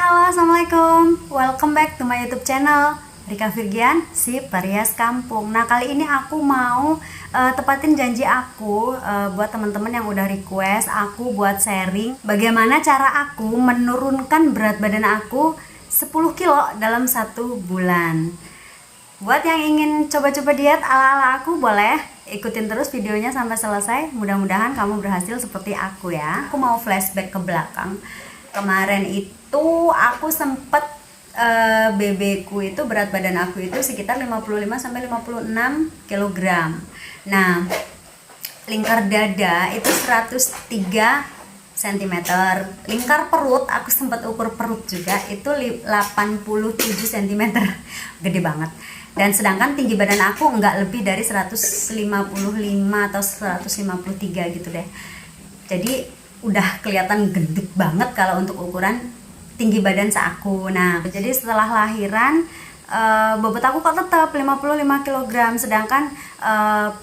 halo, assalamualaikum. Welcome back to my YouTube channel Rika Virgian, si Perias Kampung. Nah, kali ini aku mau tepatin janji aku buat teman-teman yang udah request aku buat sharing bagaimana cara aku menurunkan berat badan aku 10 kilo dalam 1 bulan. Buat yang ingin coba-coba diet ala-ala aku, boleh ikutin terus videonya sampai selesai. Mudah-mudahan kamu berhasil seperti aku ya. Aku mau flashback ke belakang. Kemarin itu aku sempet BB-ku itu, berat badan aku itu sekitar 55 sampai 56 kg. Nah, lingkar dada itu 103 cm. Lingkar perut aku sempat ukur perut juga itu 87 cm. Gede banget. Dan sedangkan tinggi badan aku nggak lebih dari 155 atau 153 gitu deh. Jadi udah kelihatan gendut banget kalau untuk ukuran tinggi badan seaku. Nah, jadi setelah lahiran bobot aku kok tetap 55 kg, sedangkan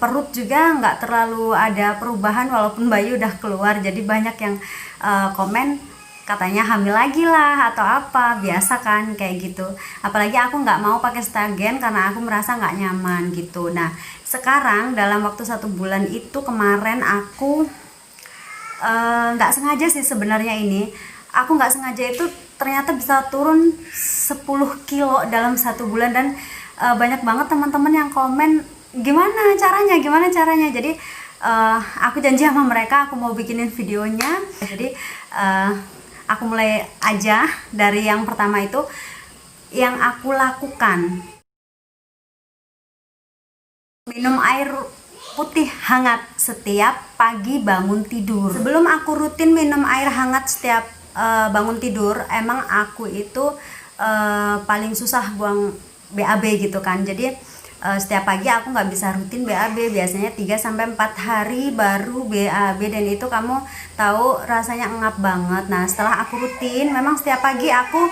perut juga nggak terlalu ada perubahan walaupun bayi udah keluar. Jadi banyak yang komen katanya hamil lagi lah atau apa, biasa kan kayak gitu. Apalagi aku nggak mau pakai stagen karena aku merasa nggak nyaman gitu. Nah, sekarang dalam waktu 1 bulan itu kemarin aku nggak sengaja sih sebenarnya, ini aku nggak sengaja itu ternyata bisa turun 10 kilo dalam 1 bulan. Dan banyak banget teman-teman yang komen gimana caranya. Jadi aku janji sama mereka aku mau bikinin videonya. Jadi aku mulai aja dari yang pertama itu. Yang aku lakukan, minum air putih hangat setiap pagi bangun tidur. Sebelum aku rutin minum air hangat setiap bangun tidur, emang aku itu paling susah buang BAB gitu kan. Jadi setiap pagi aku nggak bisa rutin BAB, biasanya 3-4 hari baru BAB, dan itu kamu tahu rasanya ngap banget. Nah, setelah aku rutin, memang setiap pagi aku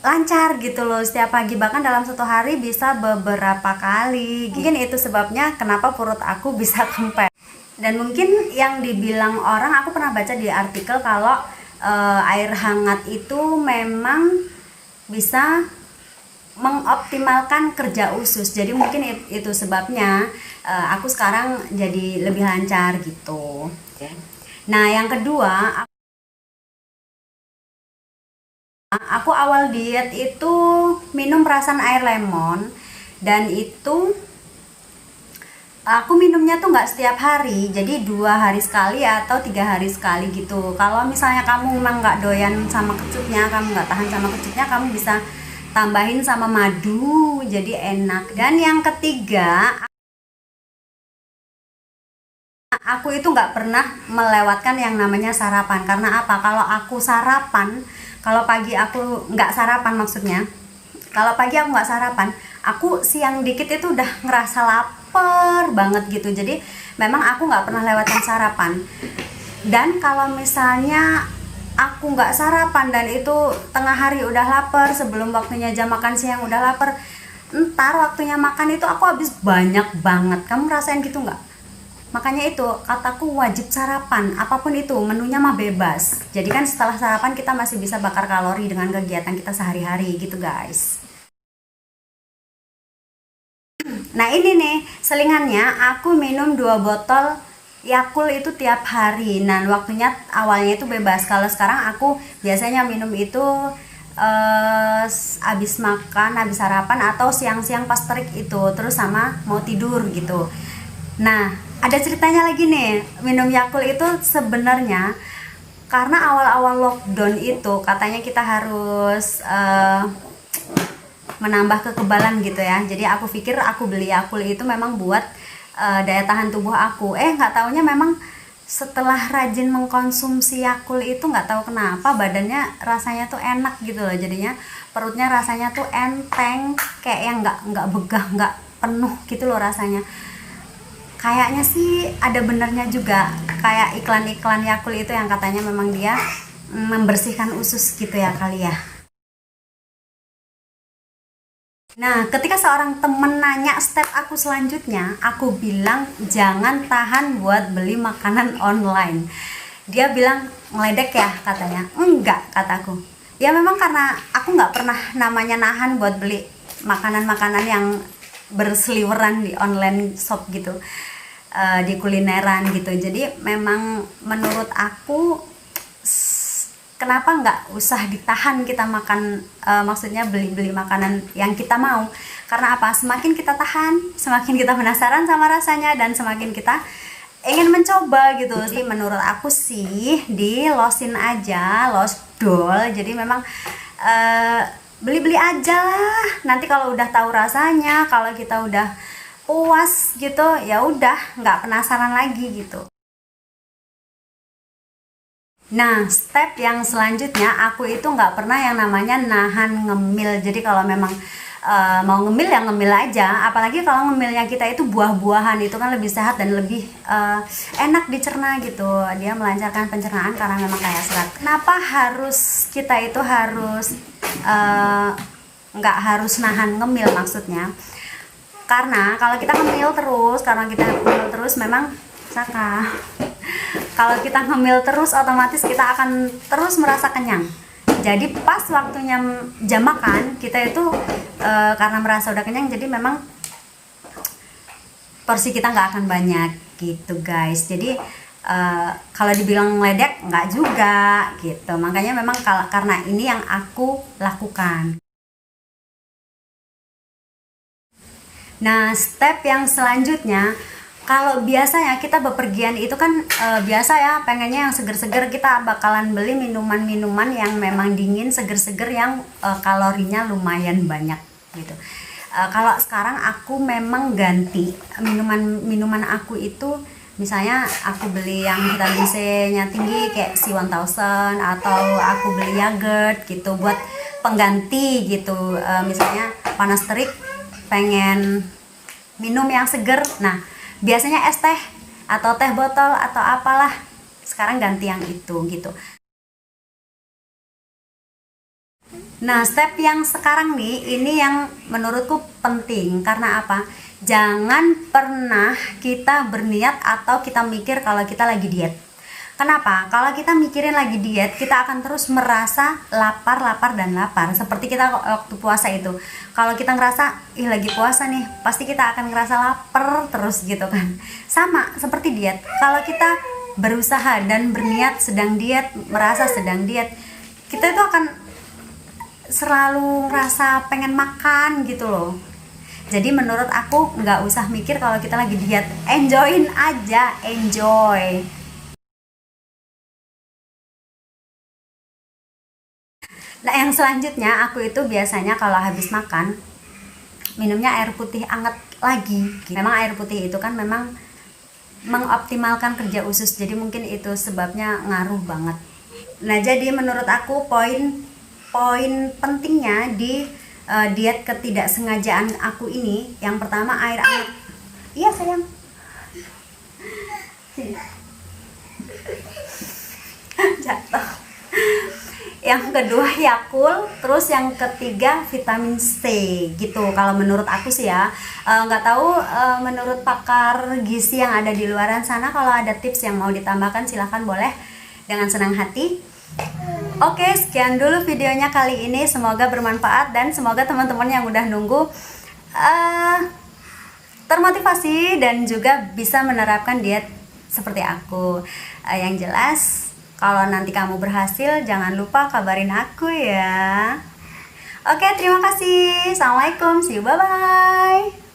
lancar gitu loh setiap pagi, bahkan dalam 1 hari bisa beberapa kali. Mungkin itu sebabnya kenapa perut aku bisa kempes. Dan mungkin yang dibilang orang, aku pernah baca di artikel kalau air hangat itu memang bisa mengoptimalkan kerja usus. Jadi mungkin itu sebabnya aku sekarang jadi lebih lancar gitu. Nah, yang kedua, aku awal diet itu minum perasan air lemon, dan itu aku minumnya tuh nggak setiap hari, jadi 2 hari sekali atau 3 hari sekali gitu. Kalau misalnya kamu memang nggak doyan sama kecutnya, kamu nggak tahan sama kecutnya, kamu bisa tambahin sama madu, jadi enak. Dan yang ketiga, aku itu nggak pernah melewatkan yang namanya sarapan. Karena apa? Kalau aku sarapan, kalau pagi aku nggak sarapan, maksudnya kalau pagi aku nggak sarapan, aku siang dikit itu udah ngerasa lapar banget gitu. Jadi memang aku nggak pernah lewatkan sarapan. Dan kalau misalnya aku nggak sarapan dan itu tengah hari udah lapar, sebelum waktunya jam makan siang udah lapar, ntar waktunya makan itu aku habis banyak banget. Kamu rasain gitu nggak? Makanya itu kataku wajib sarapan, apapun itu menunya mah bebas. Jadi kan setelah sarapan kita masih bisa bakar kalori dengan kegiatan kita sehari-hari gitu guys. Nah, ini nih selingannya, aku minum 2 botol Yakult itu tiap hari. Nah, waktunya awalnya itu bebas. Kalau sekarang aku biasanya minum itu habis makan, habis sarapan, atau siang-siang pas terik itu, terus sama mau tidur gitu. Nah, ada ceritanya lagi nih, minum Yakult itu sebenarnya karena awal-awal lockdown itu katanya kita harus menambah kekebalan gitu ya. Jadi aku pikir aku beli Yakult itu memang buat daya tahan tubuh aku. Nggak taunya memang setelah rajin mengkonsumsi Yakult itu, nggak tahu kenapa badannya rasanya tuh enak gitu loh. Jadinya perutnya rasanya tuh enteng, kayak yang nggak begah, nggak penuh gitu loh rasanya. Kayaknya sih ada benernya juga, kayak iklan-iklan Yakult itu yang katanya memang dia membersihkan usus gitu ya kali ya. Nah, ketika seorang temen nanya step aku selanjutnya, aku bilang jangan tahan buat beli makanan online. Dia bilang ngeledek ya katanya. Enggak, kataku. Ya memang karena aku nggak pernah namanya nahan buat beli makanan-makanan yang berseliweran di online shop gitu, di kulineran gitu. Jadi memang menurut aku kenapa nggak usah ditahan kita makan, maksudnya beli-beli makanan yang kita mau. Karena apa? Semakin kita tahan, semakin kita penasaran sama rasanya dan semakin kita ingin mencoba gitu. Jadi menurut aku sih dilosin aja, los dol. Jadi memang beli-beli aja lah. Nanti kalau udah tahu rasanya, kalau kita udah puas gitu, ya udah nggak penasaran lagi gitu. Nah, step yang selanjutnya aku itu nggak pernah yang namanya nahan ngemil. Jadi kalau memang mau ngemil ya ngemil aja. Apalagi kalau ngemilnya kita itu buah-buahan, itu kan lebih sehat dan lebih enak dicerna gitu. Dia melancarkan pencernaan karena memang kaya serat. Kenapa harus kita itu harus nggak harus nahan ngemil maksudnya? Karena kalau kita ngemil terus, memang Saka. Kalau kita ngemil terus, otomatis kita akan terus merasa kenyang. Jadi pas waktunya jam makan, kita itu karena merasa udah kenyang, jadi memang porsi kita nggak akan banyak gitu guys. Jadi kalau dibilang ngeledek, nggak juga gitu. Makanya memang karena ini yang aku lakukan. Nah, step yang selanjutnya, kalau biasanya kita bepergian itu kan biasa ya pengennya yang seger-seger, kita bakalan beli minuman-minuman yang memang dingin, seger-seger, yang kalorinya lumayan banyak gitu. Kalau sekarang aku memang ganti minuman aku itu, misalnya aku beli yang vitamin C-nya tinggi kayak C1000, atau aku beli yogurt gitu buat pengganti gitu. Misalnya panas terik pengen minum yang seger, nah biasanya es teh atau teh botol atau apalah, sekarang ganti yang itu gitu. Nah, step yang sekarang nih, ini yang menurutku penting. Karena apa? Jangan pernah kita berniat atau kita mikir kalau kita lagi diet. Kenapa? Kalau kita mikirin lagi diet, kita akan terus merasa lapar, dan lapar. Seperti kita waktu puasa itu. Kalau kita ngerasa, ih lagi puasa nih, pasti kita akan ngerasa lapar terus gitu kan. Sama seperti diet. Kalau kita berusaha dan berniat sedang diet, merasa sedang diet, kita itu akan selalu ngerasa pengen makan gitu loh. Jadi menurut aku nggak usah mikir kalau kita lagi diet. Enjoyin aja, enjoy. Nah, yang selanjutnya aku itu biasanya kalau habis makan minumnya air putih anget lagi. Memang air putih itu kan memang mengoptimalkan kerja usus, jadi mungkin itu sebabnya ngaruh banget. Nah, jadi menurut aku poin pentingnya di diet ketidaksengajaan aku ini, yang pertama air anget. Iya sayang. Jatuh. Yang kedua Yakult, terus yang ketiga vitamin C gitu. Kalau menurut aku sih ya, nggak tahu menurut pakar gizi yang ada di luaran sana, kalau ada tips yang mau ditambahkan silahkan boleh, dengan senang hati. Oke, sekian dulu videonya kali ini, semoga bermanfaat dan semoga teman-teman yang udah nunggu termotivasi dan juga bisa menerapkan diet seperti aku. Yang jelas, kalau nanti kamu berhasil, jangan lupa kabarin aku ya. Oke, terima kasih. Assalamualaikum. See you. Bye-bye.